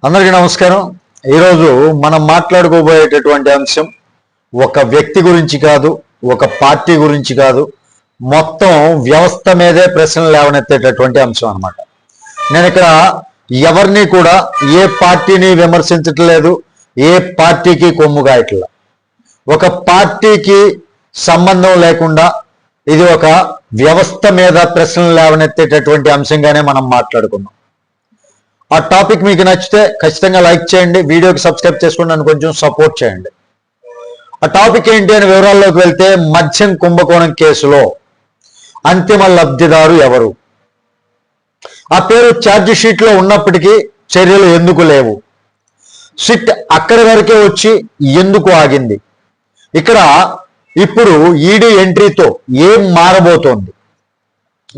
అందరికీ నమస్కారం. ఈరోజు మనం మాట్లాడుకోబోయేటటువంటి అంశం ఒక వ్యక్తి గురించి కాదు, ఒక పార్టీ గురించి కాదు, మొత్తం వ్యవస్థ మీదే ప్రశ్నలు లేవనెత్తేటటువంటి అంశం అన్నమాట. నేను ఇక్కడ ఎవరిని కూడా ఏ పార్టీని విమర్శించట్లేదు, ఏ పార్టీకి కొమ్ము కాయట్లేదు. ఒక పార్టీకి సంబంధం లేకుండా ఇది ఒక వ్యవస్థ మీద ప్రశ్నలు లేవనెత్తేటటువంటి అంశంగానే మనం మాట్లాడుకున్నాం. ఆ టాపిక్ మీకు నచ్చితే ఖచ్చితంగా లైక్ చేయండి, వీడియోకి సబ్స్క్రైబ్ చేసుకుని నన్ను కొంచెం సపోర్ట్ చేయండి. ఆ టాపిక్ ఏంటి అని వివరాల్లోకి వెళ్తే, మద్యం కుంభకోణం కేసులో అంతిమ లబ్ధిదారు ఎవరు? ఆ పేరు ఛార్జ్ షీట్లో ఉన్నప్పటికీ చర్యలు ఎందుకు లేవు? సిట్ అక్కడి వరకే వచ్చి ఎందుకు ఆగింది? ఇక్కడ ఇప్పుడు ఈడీ ఎంట్రీతో ఏం మారబోతోంది?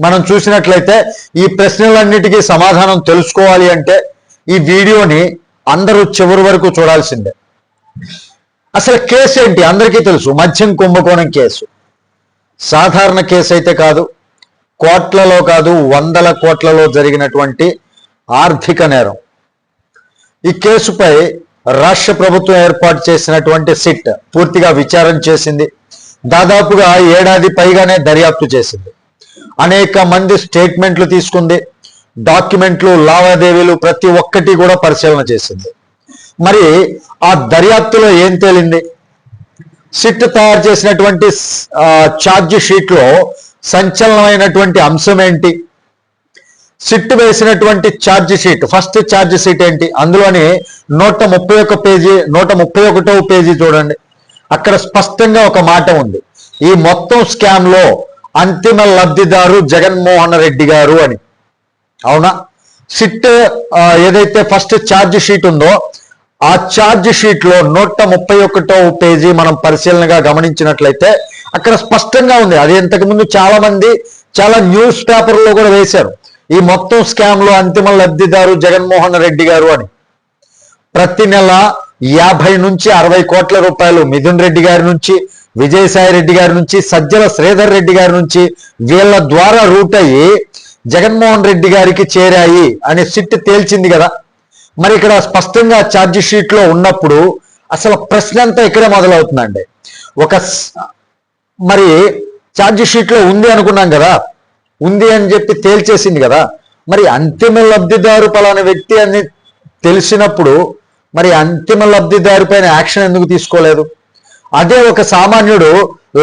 మనం చూసినట్లయితే ఈ ప్రశ్నలన్నిటికీ సమాధానం తెలుసుకోవాలి అంటే ఈ వీడియోని అందరూ చివరి వరకు చూడాల్సిందే. అసలు కేసు ఏంటి? అందరికీ తెలుసు, మద్యం కుంభకోణం కేసు. సాధారణ కేసు అయితే కాదు, కోట్లలో కాదు, వందల కోట్లలో జరిగినటువంటి ఆర్థిక నేరం. ఈ కేసుపై రాష్ట్ర ప్రభుత్వం ఏర్పాటు చేసినటువంటి సిట్ పూర్తిగా విచారణ చేసింది. దాదాపుగా ఏడాది పైగానే దర్యాప్తు చేసింది. అనేక మంది స్టేట్మెంట్లు తీసుకుంది, డాక్యుమెంట్లు, లావాదేవీలు ప్రతి ఒక్కటి కూడా పరిశీలన చేసింది. మరి ఆ దర్యాప్తులో ఏం తేలింది? సిట్ తయారు చేసినటువంటి ఛార్జ్ షీట్లో సంచలనమైనటువంటి అంశం ఏంటి? సిట్ వేసినటువంటి charge sheet, first charge sheet ఏంటి? అందులోని 131 పేజీ, 131వ పేజీ చూడండి. అక్కడ స్పష్టంగా ఒక మాట ఉంది, ఈ మొత్తం స్కామ్ లో అంతిమ లబ్ధిదారు జగన్మోహన్ రెడ్డి గారు అని. అవునా? సిట్ ఏదైతే ఫస్ట్ ఛార్జ్ షీట్ ఉందో ఆ ఛార్జ్ షీట్ లో 131వ పేజీ మనం పరిశీలనగా గమనించినట్లయితే అక్కడ స్పష్టంగా ఉంది. అది ఇంతకు ముందు చాలా మంది చాలా న్యూస్ పేపర్లో కూడా వేశారు, ఈ మొత్తం స్కామ్ లో అంతిమ లబ్ధిదారు జగన్మోహన్ రెడ్డి గారు అని. ప్రతి నెల 50 నుంచి 60 కోట్ల రూపాయలు మిథున్ రెడ్డి గారి నుంచి, విజయసాయి రెడ్డి గారి నుంచి, సజ్జల శ్రీధర్ రెడ్డి గారి నుంచి వీళ్ళ ద్వారా రూట్ అయ్యి జగన్మోహన్ రెడ్డి గారికి చేరాయి అని సిట్ తేల్చింది కదా. మరి ఇక్కడ స్పష్టంగా ఛార్జ్ షీట్ లో ఉన్నప్పుడు అసలు ప్రశ్న అంతా ఇక్కడే మొదలవుతుందండి. మరి ఛార్జ్ షీట్ లో ఉంది అనుకున్నాం కదా, ఉంది అని చెప్పి తేల్చేసింది కదా, మరి అంతిమ లబ్ధిదారు పలానా వ్యక్తి అని తెలిసినప్పుడు మరి అంతిమ లబ్ధిదారు పైన యాక్షన్ ఎందుకు తీసుకోలేదు? అదే ఒక సామాన్యుడు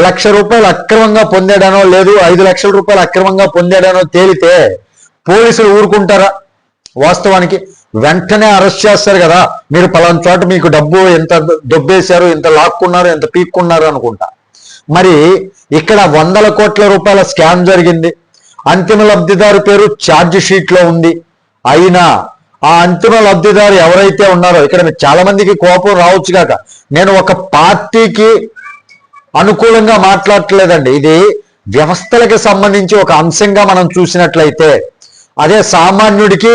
₹1,00,000 అక్రమంగా పొందాడనో, లేదు 5 లక్షల రూపాయలు అక్రమంగా పొందాడనో తేలితే పోలీసులు ఊరుకుంటారా? వాస్తవానికి వెంటనే అరెస్ట్ చేస్తారు కదా. మీరు పలానా చోట మీకు డబ్బు ఎంత దొబ్బేశారు, ఎంత లాక్కున్నారు, ఎంత పీక్కున్నారు అనుకుంటా. మరి ఇక్కడ వందల కోట్ల రూపాయల స్కామ్ జరిగింది, అంతిమ లబ్ధిదారు పేరు ఛార్జ్ షీట్ లో ఉంది. అయినా ఆ అంతిమ లబ్ధిదారు ఎవరైతే ఉన్నారో, ఇక్కడ చాలా మందికి కోపం రావచ్చు కాక, నేను ఒక పార్టీకి అనుకూలంగా మాట్లాడట్లేదండి, ఇది వ్యవస్థలకు సంబంధించి ఒక అంశంగా మనం చూసినట్లయితే, అదే సామాన్యుడికి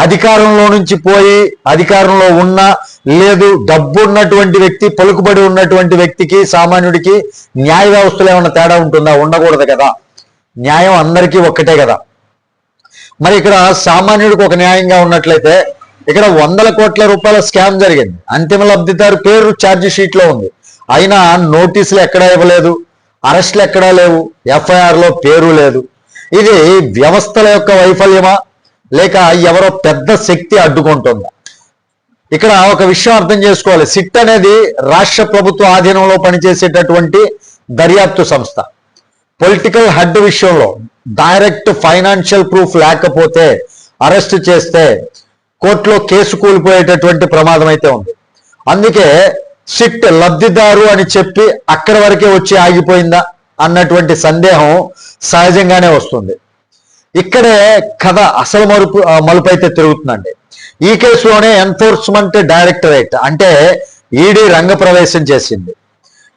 అధికారంలో నుంచి పోయి అధికారంలో ఉన్న, లేదు డబ్బు ఉన్నటువంటి వ్యక్తి, పలుకుబడి ఉన్నటువంటి వ్యక్తికి, సామాన్యుడికి న్యాయ వ్యవస్థలో ఏమన్నా తేడా ఉంటుందా? ఉండకూడదు కదా. న్యాయం అందరికీ ఒక్కటే కదా. మరి ఇక్కడ సామాన్యుడికి ఒక న్యాయంగా ఉన్నట్లయితే ఇక్కడ వందల కోట్ల రూపాయల స్కామ్ జరిగింది, అంతిమ లబ్ధిదారు పేరు ఛార్జ్ షీట్ లో ఉంది, అయినా నోటీసులు ఎక్కడా ఇవ్వలేదు, అరెస్టులు ఎక్కడా లేవు, ఎఫ్ఐఆర్ లో పేరు లేదు. ఇది వ్యవస్థల యొక్క వైఫల్యమా, లేక ఎవరో పెద్ద శక్తి అడ్డుకుంటుందా? ఇక్కడ ఒక విషయం అర్థం చేసుకోవాలి, సిట్ అనేది రాష్ట్ర ప్రభుత్వ ఆధీనంలో పనిచేసేటటువంటి దర్యాప్తు సంస్థ. పొలిటికల్ హెడ్ విషయంలో డైరెక్ట్ ఫైనాన్షియల్ ప్రూఫ్ లేకపోతే అరెస్ట్ చేస్తే కోర్టులో కేసు కూలిపోయేటటువంటి ప్రమాదం అయితే ఉంది. అందుకే సిట్ లబ్ధిదారు అని చెప్పి అక్కడి వరకే వచ్చి ఆగిపోయిందా అన్నటువంటి సందేహం సహజంగానే వస్తుంది. ఇక్కడే కథ అసలు మలుపు అయితే తిరుగుతుందండి. ఈ కేసులోనే ఎన్ఫోర్స్మెంట్ డైరెక్టరేట్ అంటే ఈడీ రంగప్రవేశం చేసింది.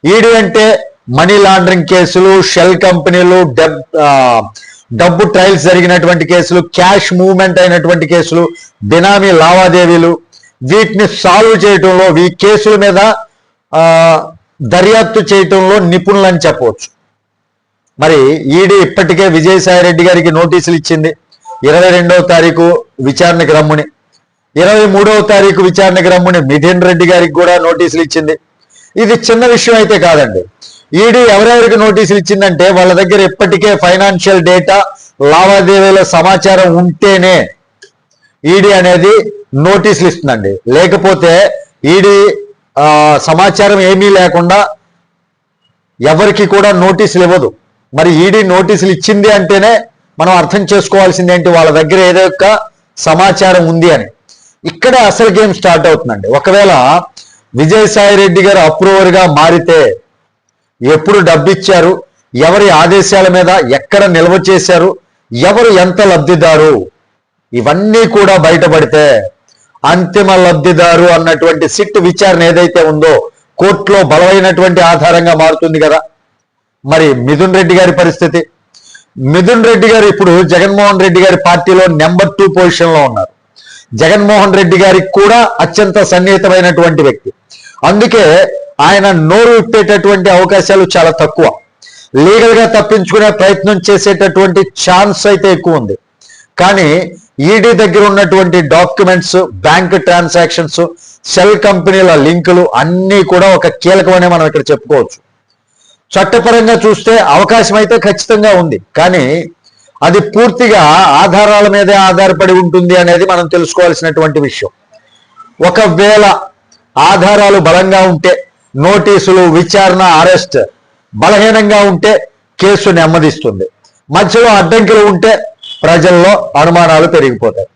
ఈడీ అంటే మనీ లాండరింగ్ కేసులు, షెల్ కంపెనీలు, డబ్బు ట్రయల్స్ జరిగినటువంటి కేసులు, క్యాష్ మూవ్మెంట్ అయినటువంటి కేసులు, బినామీ లావాదేవీలు, వీటిని సాల్వ్ చేయటంలో, ఈ కేసుల మీద దర్యాప్తు చేయటంలో నిపుణులు అని చెప్పవచ్చు. మరి ఈడీ ఇప్పటికే విజయసాయి రెడ్డి గారికి నోటీసులు ఇచ్చింది, 22వ తారీఖు విచారణకు రమ్మని. 23వ తారీఖు విచారణకు రమ్మని మిథున్ రెడ్డి గారికి కూడా నోటీసులు ఇచ్చింది. ఇది చిన్న విషయం అయితే కాదండి. ఈడీ ఎవరెవరికి నోటీసులు ఇచ్చిందంటే వాళ్ళ దగ్గర ఇప్పటికే ఫైనాన్షియల్ డేటా, లావాదేవీల సమాచారం ఉంటేనే ఈడీ అనేది నోటీసులు ఇస్తుందండి. లేకపోతే ఈడీ సమాచారం ఏమీ లేకుండా ఎవరికి కూడా నోటీసులు ఇవ్వదు. మరి ఈడీ నోటీసులు ఇచ్చింది అంటేనే మనం అర్థం చేసుకోవాల్సింది ఏంటి, వాళ్ళ దగ్గర ఏదో ఒక సమాచారం ఉంది అని. ఇక్కడే అసలు గేమ్ స్టార్ట్ అవుతుందండి. ఒకవేళ విజయసాయి రెడ్డి గారు అప్రూవర్గా మారితే ఎప్పుడు డబ్బు ఇచ్చారు, ఎవరి ఆదేశాల మీద ఎక్కడ నిల్వ చేశారు, ఎవరు ఎంత లబ్ధిదారు, ఇవన్నీ కూడా బయటపడితే అంతిమ లబ్ధిదారు అన్నటువంటి సిట్ విచారణ ఏదైతే ఉందో కోర్టులో బలమైనటువంటి ఆధారంగా మారుతుంది కదా. మరి మిథున్ రెడ్డి గారి పరిస్థితి, మిథున్ రెడ్డి గారు ఇప్పుడు జగన్మోహన్ రెడ్డి గారి పార్టీలో నెంబర్ 2 పొజిషన్లో ఉన్నారు. జగన్మోహన్ రెడ్డి గారికి కూడా అత్యంత సన్నిహితమైనటువంటి వ్యక్తి. అందుకే ఆయన నోరు విప్పేటటువంటి అవకాశాలు చాలా తక్కువ. లీగల్ గా తప్పించుకునే ప్రయత్నం చేసేటటువంటి ఛాన్స్ అయితే ఎక్కువ ఉంది. కానీ ఈడీ దగ్గర ఉన్నటువంటి డాక్యుమెంట్స్, బ్యాంక్ ట్రాన్సాక్షన్స్, షెల్ కంపెనీల లింకులు అన్నీ కూడా ఒక కీలకమనే మనం ఇక్కడ చెప్పుకోవచ్చు. చట్టపరంగా చూస్తే అవకాశం అయితే ఖచ్చితంగా ఉంది. కానీ అది పూర్తిగా ఆధారాల మీదే ఆధారపడి ఉంటుంది అనేది మనం తెలుసుకోవాల్సినటువంటి విషయం. ఒకవేళ ఆధారాలు బలంగా ఉంటే, నోటీసులు, విచారణ, అరెస్ట్ బలహీనంగా ఉంటే కేసు నెమ్మదిస్తుంది. మధ్యలో అడ్డంకులు ఉంటే ప్రజల్లో అనుమానాలు పెరిగిపోతాయి.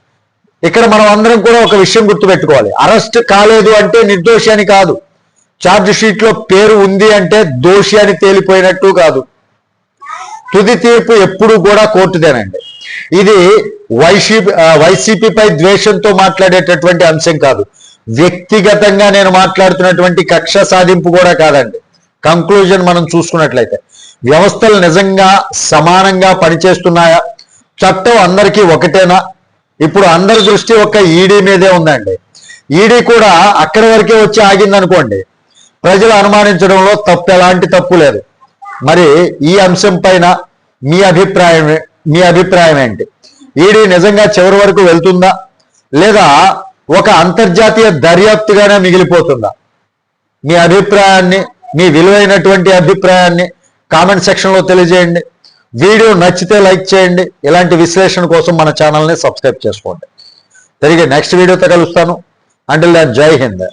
ఇక్కడ మనం అందరం కూడా ఒక విషయం గుర్తుపెట్టుకోవాలి. అరెస్ట్ కాలేదు అంటే నిర్దోషి అని కాదు. ఛార్జ్ షీట్ లో పేరు ఉంది అంటే దోషి అని తేలిపోయినట్టు కాదు. తుది తీర్పు ఎప్పుడు కూడా కోర్టుదేనండి. ఇది వైసీపీపై ద్వేషంతో మాట్లాడేటటువంటి అంశం కాదు. వ్యక్తిగతంగా నేను మాట్లాడుతున్నటువంటి కక్ష సాధింపు కూడా కాదండి. కంక్లూజన్ మనం చూసుకున్నట్లయితే వ్యవస్థలు నిజంగా సమానంగా పనిచేస్తున్నాయా, చట్టం అందరికీ ఒకటేనా? ఇప్పుడు అందరి దృష్టి ఒక్క ఈడీ మీదే ఉందండి. ఈడీ కూడా అక్కడి వరకే వచ్చి ఆగిందనుకోండి, ప్రజలు అనుమానించడంలో ఎలాంటి తప్పు లేదు. మరి ఈ అంశం పైన మీ అభిప్రాయం ఏంటి? ఈడీ నిజంగా చివరి వరకు వెళ్తుందా, లేదా ఒక అంతర్జాతీయ దర్యాప్తుగానే మిగిలిపోతుందా? మీ అభిప్రాయాన్ని, మీ విలువైనటువంటి అభిప్రాయాన్ని కామెంట్ సెక్షన్లో తెలియజేయండి. వీడియో నచ్చితే లైక్ చేయండి. ఇలాంటి విశ్లేషణ కోసం మన ఛానల్ని సబ్స్క్రైబ్ చేసుకోండి. తిరిగి నెక్స్ట్ వీడియోతో కలుస్తాను. అంటిల్ దెన్ జై హింద్.